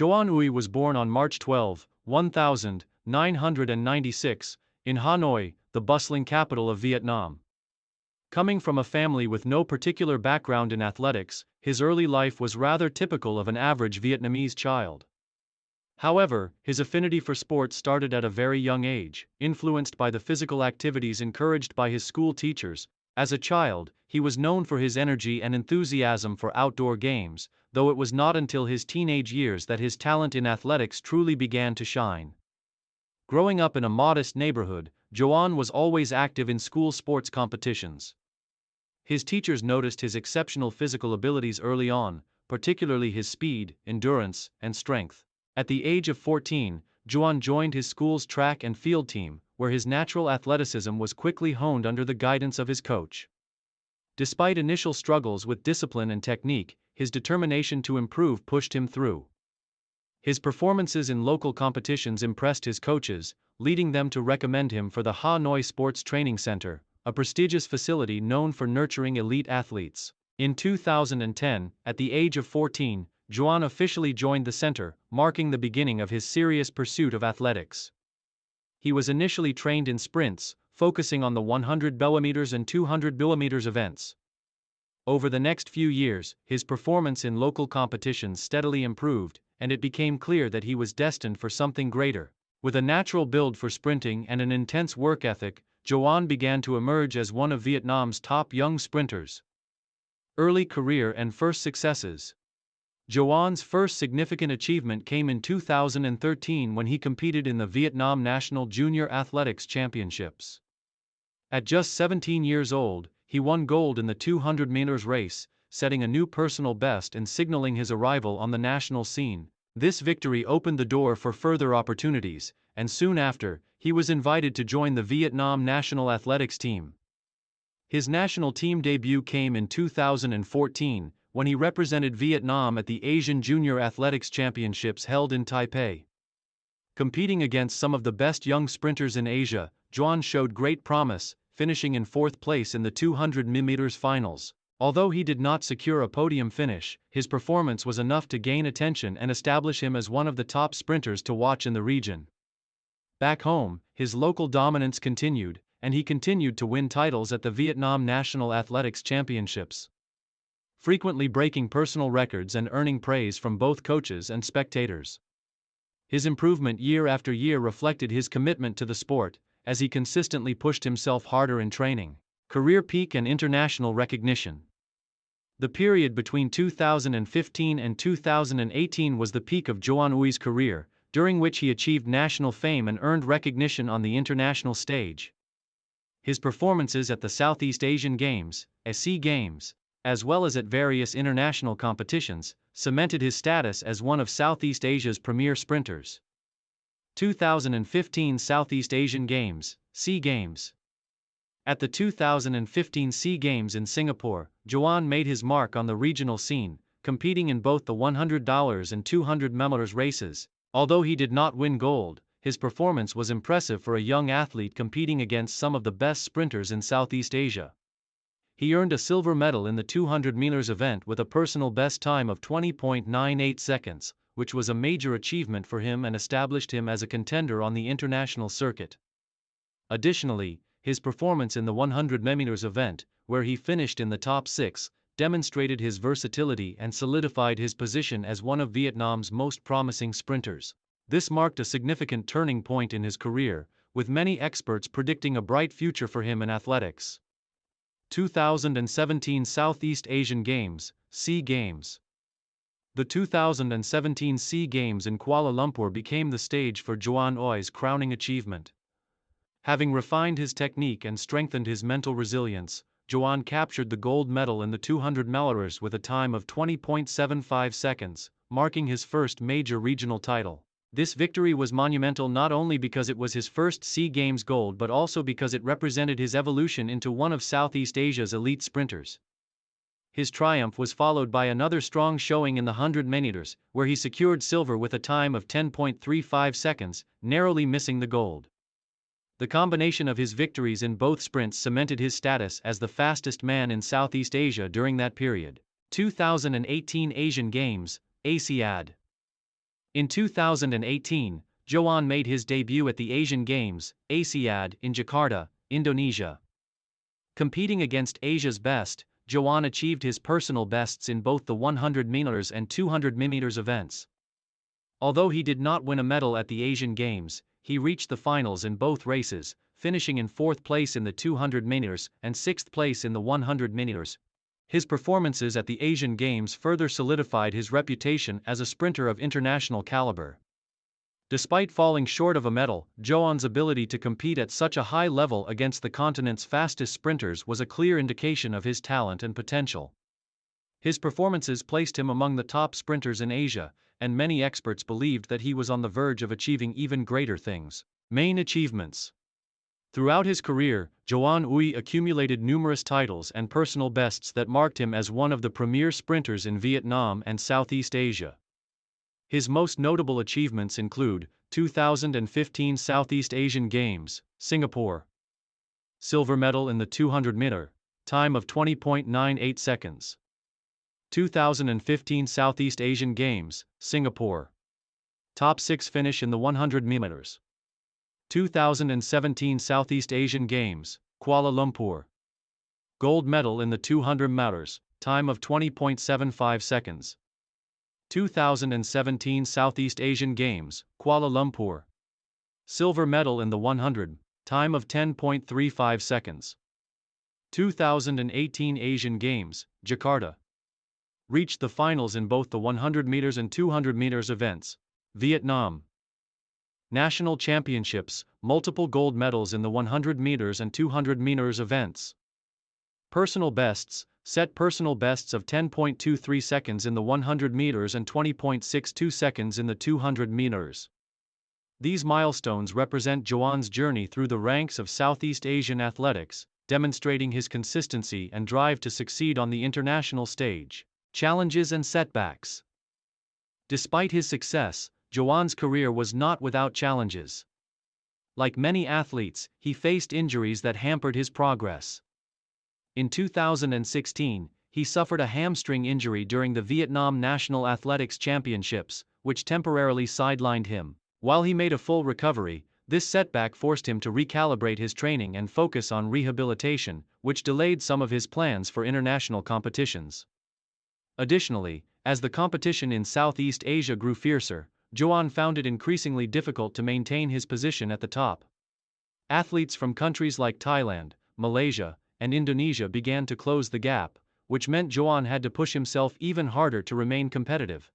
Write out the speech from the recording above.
Đoàn Uy was born on March 12, 1996, in Hanoi, the bustling capital of Vietnam. Coming from a family with no particular background in athletics, his early life was rather typical of an average Vietnamese child. However, his affinity for sports started at a very young age, influenced by the physical activities encouraged by his school teachers. As a child, he was known for his energy and enthusiasm for outdoor games, though it was not until his teenage years that his talent in athletics truly began to shine. Growing up in a modest neighborhood, Đoàn was always active in school sports competitions. His teachers noticed his exceptional physical abilities early on, particularly his speed, endurance, and strength. At the age of 14, Đoàn joined his school's track and field team, where his natural athleticism was quickly honed under the guidance of his coach. Despite initial struggles with discipline and technique, his determination to improve pushed him through. His performances in local competitions impressed his coaches, leading them to recommend him for the Hanoi Sports Training Center, a prestigious facility known for nurturing elite athletes. In 2010, at the age of 14, Đoàn officially joined the center, marking the beginning of his serious pursuit of athletics. He was initially trained in sprints, focusing on the 100 mm and 200 mm events. Over the next few years, his performance in local competitions steadily improved, and it became clear that he was destined for something greater. With a natural build for sprinting and an intense work ethic, Đoàn began to emerge as one of Vietnam's top young sprinters. Early career and first successes. Doan's first significant achievement came in 2013 when he competed in the Vietnam National Junior Athletics Championships. At just 17 years old, he won gold in the 200 meters race, setting a new personal best and signaling his arrival on the national scene. This victory opened the door for further opportunities, and soon after, he was invited to join the Vietnam national athletics team. His national team debut came in 2014, when he represented Vietnam at the Asian Junior Athletics Championships held in Taipei. Competing against some of the best young sprinters in Asia, Đoàn showed great promise, finishing in fourth place in the 200 meters finals. Although he did not secure a podium finish, his performance was enough to gain attention and establish him as one of the top sprinters to watch in the region. Back home, his local dominance continued, and he continued to win titles at the Vietnam National Athletics Championships, frequently breaking personal records and earning praise from both coaches and spectators. His improvement year after year reflected his commitment to the sport, as he consistently pushed himself harder in training. Career peak and international recognition. The period between 2015 and 2018 was the peak of Đoàn Uy's career, during which he achieved national fame and earned recognition on the international stage. His performances at the Southeast Asian Games, SEA Games, as well as at various international competitions, cemented his status as one of Southeast Asia's premier sprinters. 2015 Southeast Asian Games, SEA Games. At the 2015 SEA Games in Singapore, Đoàn made his mark on the regional scene, competing in both the $100 and 200 meters races. Although he did not win gold, his performance was impressive for a young athlete competing against some of the best sprinters in Southeast Asia. He earned a silver medal in the 200 meters event with a personal best time of 20.98 seconds, which was a major achievement for him and established him as a contender on the international circuit. Additionally, his performance in the 100 meters event, where he finished in the top 6, demonstrated his versatility and solidified his position as one of Vietnam's most promising sprinters. This marked a significant turning point in his career, with many experts predicting a bright future for him in athletics. 2017 Southeast Asian Games, SEA Games. The 2017 SEA Games in Kuala Lumpur became the stage for Đoàn Uy's crowning achievement. Having refined his technique and strengthened his mental resilience, Đoàn captured the gold medal in the 200 meters with a time of 20.75 seconds, marking his first major regional title. This victory was monumental not only because it was his first SEA Games gold but also because it represented his evolution into one of Southeast Asia's elite sprinters. His triumph was followed by another strong showing in the 100 meters, where he secured silver with a time of 10.35 seconds, narrowly missing the gold. The combination of his victories in both sprints cemented his status as the fastest man in Southeast Asia during that period. 2018 Asian Games, ASEAD. In 2018, Joan made his debut at the Asian Games, ASEAN, in Jakarta, Indonesia. Competing against Asia's best, Joan achieved his personal bests in both the 100 meters and 200 meters events. Although he did not win a medal at the Asian Games, he reached the finals in both races, finishing in 4th place in the 200 meters and 6th place in the 100 meters. His performances at the Asian Games further solidified his reputation as a sprinter of international caliber. Despite falling short of a medal, Joan's ability to compete at such a high level against the continent's fastest sprinters was a clear indication of his talent and potential. His performances placed him among the top sprinters in Asia, and many experts believed that he was on the verge of achieving even greater things. Main achievements. Throughout his career, Đoàn Uy accumulated numerous titles and personal bests that marked him as one of the premier sprinters in Vietnam and Southeast Asia. His most notable achievements include 2015 Southeast Asian Games, Singapore. Silver medal in the 200-meter, time of 20.98 seconds. 2015 Southeast Asian Games, Singapore. Top 6 finish in the 100 meters. 2017 Southeast Asian Games, Kuala Lumpur. Gold medal in the 200 meters, time of 20.75 seconds. 2017 Southeast Asian Games, Kuala Lumpur. Silver medal in the 100, time of 10.35 seconds. 2018 Asian Games, Jakarta. Reached the finals in both the 100 meters and 200 meters events, Vietnam. National Championships, multiple gold medals in the 100 meters and 200 meters events. Personal bests, set personal bests of 10.23 seconds in the 100 meters and 20.62 seconds in the 200 meters. These milestones represent Joan's journey through the ranks of Southeast Asian athletics, demonstrating his consistency and drive to succeed on the international stage. Challenges and setbacks. Despite his success, Joan's career was not without challenges. Like many athletes, he faced injuries that hampered his progress. In 2016, he suffered a hamstring injury during the Vietnam National Athletics Championships, which temporarily sidelined him. While he made a full recovery, this setback forced him to recalibrate his training and focus on rehabilitation, which delayed some of his plans for international competitions. Additionally, as the competition in Southeast Asia grew fiercer, Joan found it increasingly difficult to maintain his position at the top. Athletes from countries like Thailand, Malaysia, and Indonesia began to close the gap, which meant Joan had to push himself even harder to remain competitive.